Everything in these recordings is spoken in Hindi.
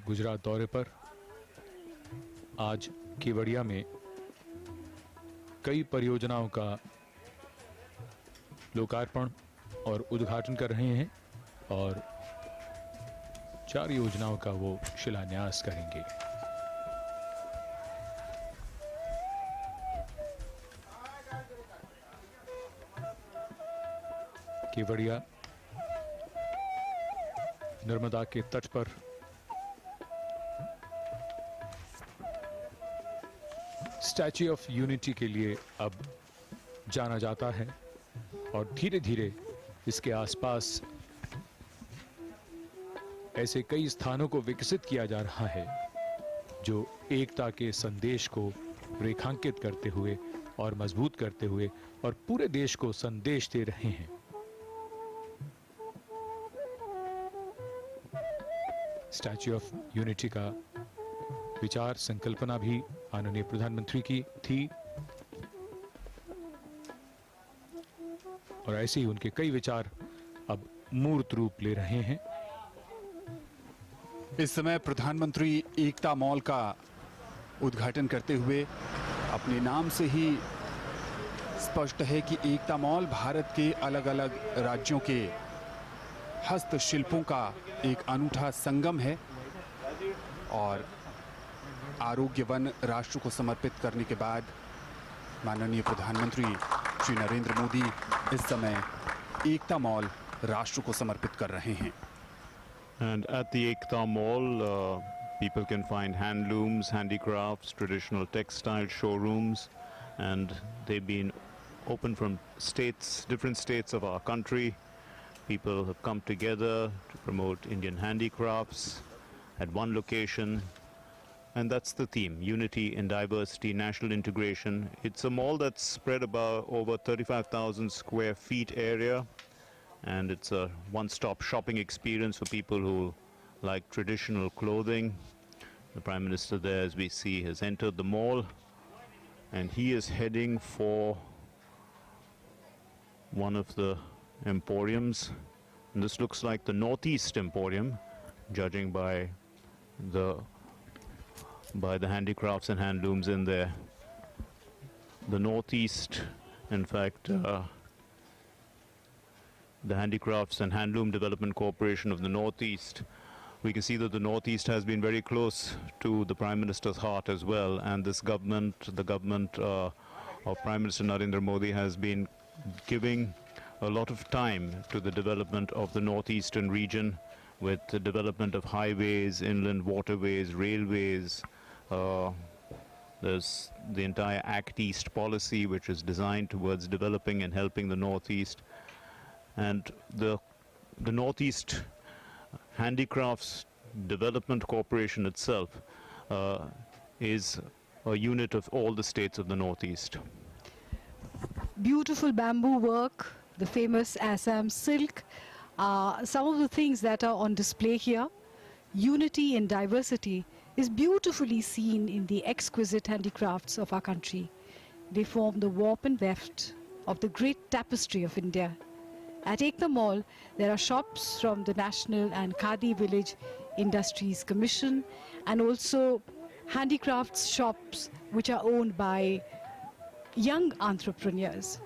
गुजरात दौरे पर। आज केवड़िया में कई परियोजनाओं का लोकार्पण और उद्घाटन कर रहे हैं और 4 योजनाओं का वो शिलान्यास करेंगे। केवड़िया नर्मदा के तट पर स्टैच्यू ऑफ यूनिटी के लिए अब जाना जाता है और धीरे धीरे इसके आसपास ऐसे कई स्थानों को विकसित किया जा रहा है जो एकता के संदेश को रेखांकित करते हुए और मजबूत करते हुए और पूरे देश को संदेश दे रहे हैं। स्टैच्यू ऑफ यूनिटी का विचार संकल्पना भी माननीय प्रधानमंत्री की थी और ऐसे ही उनके कई विचार अब मूर्त रूप ले रहे हैं। इस समय प्रधानमंत्री एकता मॉल का उद्घाटन करते हुए अपने नाम से ही स्पष्ट है कि एकता मॉल भारत के अलग अलग राज्यों के हस्तशिल्पों का एक अनूठा संगम है और आरोग्य वन राष्ट्र को समर्पित करने के बाद माननीय प्रधानमंत्री श्री नरेंद्र मोदी इस समय एकता मॉल राष्ट्र को समर्पित कर रहे हैं। And at the Ekta Mall, people can find handlooms, handicrafts, traditional textile showrooms, and they've been open from states, different states of our country. People have come together to promote Indian handicrafts at one location, and that's the theme: unity in diversity, national integration. It's a mall that's spread about over 35,000 square feet area, and it's a one-stop shopping experience for people who like traditional clothing. The Prime Minister there, as we see, has entered the mall, and he is heading for one of the emporiums. And this looks like the Northeast Emporium, judging by the handicrafts and handlooms in there. The Northeast, in fact, the Handicrafts and Handloom Development Corporation of the Northeast. We can see that the Northeast has been very close to the Prime Minister's heart as well, and this government, the government of Prime Minister Narendra Modi, has been giving a lot of time to the development of the northeastern region, with the development of highways, inland waterways, railways. There's the entire Act East policy, which is designed towards developing and helping the Northeast. And the Northeast Handicrafts Development Corporation itself is a unit of all the states of the Northeast. Beautiful bamboo work, the famous Assam silk, some of the things that are on display here. Unity in diversity is beautifully seen in the exquisite handicrafts of our country. They form the warp and weft of the great tapestry of India. At Ekta Mall, there are shops from the National and Khadi Village Industries Commission, and also handicrafts shops which are owned by young entrepreneurs.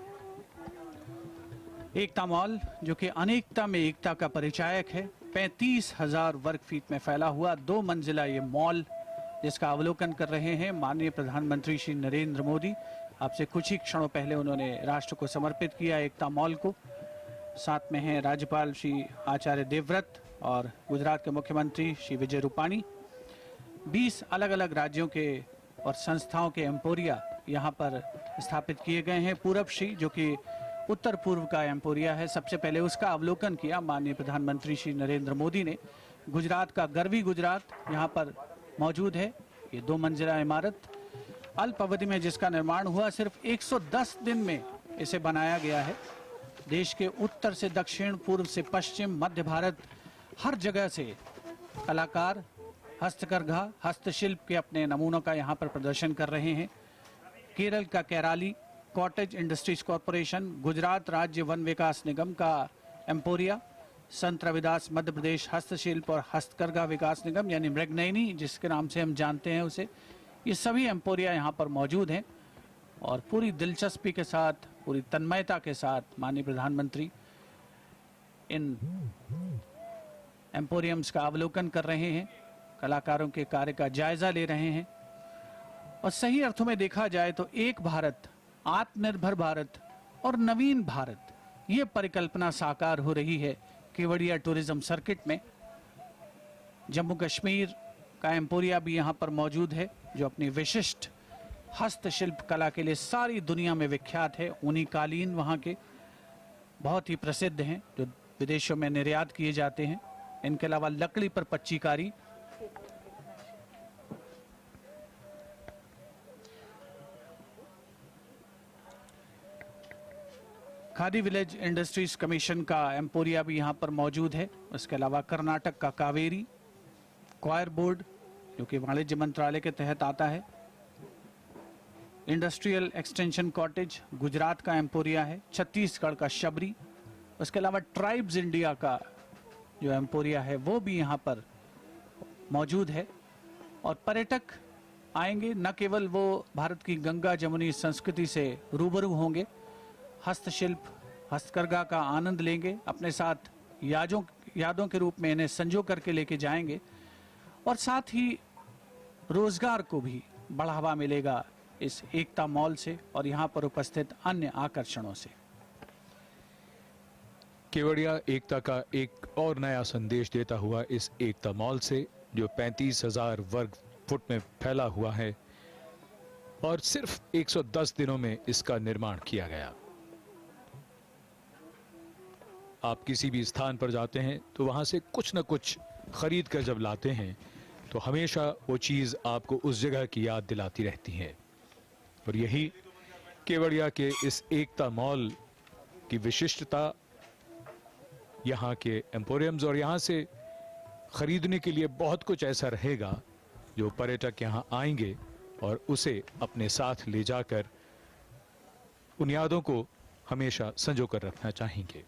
Ekta mall, जो कि अनेकता में एकता का परिचायक है, 35,000 वर्ग फीट में फैला हुआ 2 मंजिला ये मॉल, जिसका अवलोकन कर रहे हैं माननीय प्रधानमंत्री श्री नरेंद्र मोदी। आपसे कुछ ही क्षणों पहले उन्होंने राष्ट्र को समर्पित किया एकता मॉल को। साथ में हैं राज्यपाल श्री आचार्य देवव्रत और गुजरात के मुख्यमंत्री श्री विजय रूपाणी। 20 अलग अलग राज्यों के और संस्थाओं के एम्पोरिया यहाँ पर स्थापित किए गए हैं। पूरबश्री, जो कि उत्तर पूर्व का एम्पोरिया है, सबसे पहले उसका अवलोकन किया माननीय प्रधानमंत्री श्री नरेंद्र मोदी ने। गुजरात का गर्वी गुजरात यहाँ पर मौजूद है। ये 2 मंजिला इमारत अल्प अवधि में जिसका निर्माण हुआ, सिर्फ 110 दिन में इसे बनाया गया है। देश के उत्तर से दक्षिण, पूर्व से पश्चिम, मध्य भारत, हर जगह से कलाकार हस्तकरघा, हस्तशिल्प के अपने नमूनों का यहाँ पर प्रदर्शन कर रहे हैं। केरल का केराली कॉटेज इंडस्ट्रीज कॉरपोरेशन, गुजरात राज्य वन विकास निगम का एम्पोरिया, संत रविदास मध्य प्रदेश हस्तशिल्प और हस्तकरघा विकास निगम यानी मृगनयनी जिसके नाम से हम जानते हैं उसे, ये सभी एम्पोरिया यहाँ पर मौजूद हैं और पूरी दिलचस्पी के साथ, पूरी तन्मयता के साथ माननीय प्रधानमंत्री इन एम्पोरियम्स का अवलोकन कर रहे हैं, कलाकारों के कार्य का जायजा ले रहे हैं। और सही अर्थों में देखा जाए तो एक भारत, आत्मनिर्भर भारत और नवीन भारत, ये परिकल्पना साकार हो रही है केवड़िया टूरिज्म सर्किट में। जम्मू कश्मीर का एम्पोरिया भी यहाँ पर मौजूद है जो अपनी विशिष्ट हस्तशिल्प कला के लिए सारी दुनिया में विख्यात है। ऊनी कालीन वहाँ के बहुत ही प्रसिद्ध हैं जो विदेशों में निर्यात किए जाते हैं। इनके अलावा लकड़ी पर पच्चीकारी, खादी विलेज इंडस्ट्रीज कमीशन का एम्पोरिया भी यहाँ पर मौजूद है। उसके अलावा कर्नाटक का कावेरी क्वायर बोर्ड जो कि वाणिज्य मंत्रालय के तहत आता है, इंडस्ट्रियल एक्सटेंशन कॉटेज गुजरात का एम्पोरिया है, छत्तीसगढ़ का शबरी, उसके अलावा ट्राइब्स इंडिया का जो एम्पोरिया है वो भी यहाँ पर मौजूद है। और पर्यटक आएंगे, न केवल वो भारत की गंगा जमुनी संस्कृति से रूबरू होंगे, हस्तशिल्प हस्तकरघा का आनंद लेंगे, अपने साथ यादों के रूप में इन्हें संजो करके लेके जाएंगे और साथ ही रोजगार को भी बढ़ावा मिलेगा इस एकता मॉल से और यहाँ पर उपस्थित अन्य आकर्षणों से। केवड़िया एकता का एक और नया संदेश देता हुआ इस एकता मॉल से, जो 35,000 वर्ग फुट में फैला हुआ है और सिर्फ 110 दिनों में इसका निर्माण किया गया। आप किसी भी स्थान पर जाते हैं तो वहां से कुछ न कुछ खरीद कर जब लाते हैं तो हमेशा वो चीज आपको उस जगह की याद दिलाती रहती है। और यही केवड़िया के इस एकता मॉल की विशिष्टता, यहाँ के एम्पोरियम्स, और यहाँ से खरीदने के लिए बहुत कुछ ऐसा रहेगा जो पर्यटक यहाँ आएंगे और उसे अपने साथ ले जाकर उन यादों को हमेशा संजो कर रखना चाहेंगे।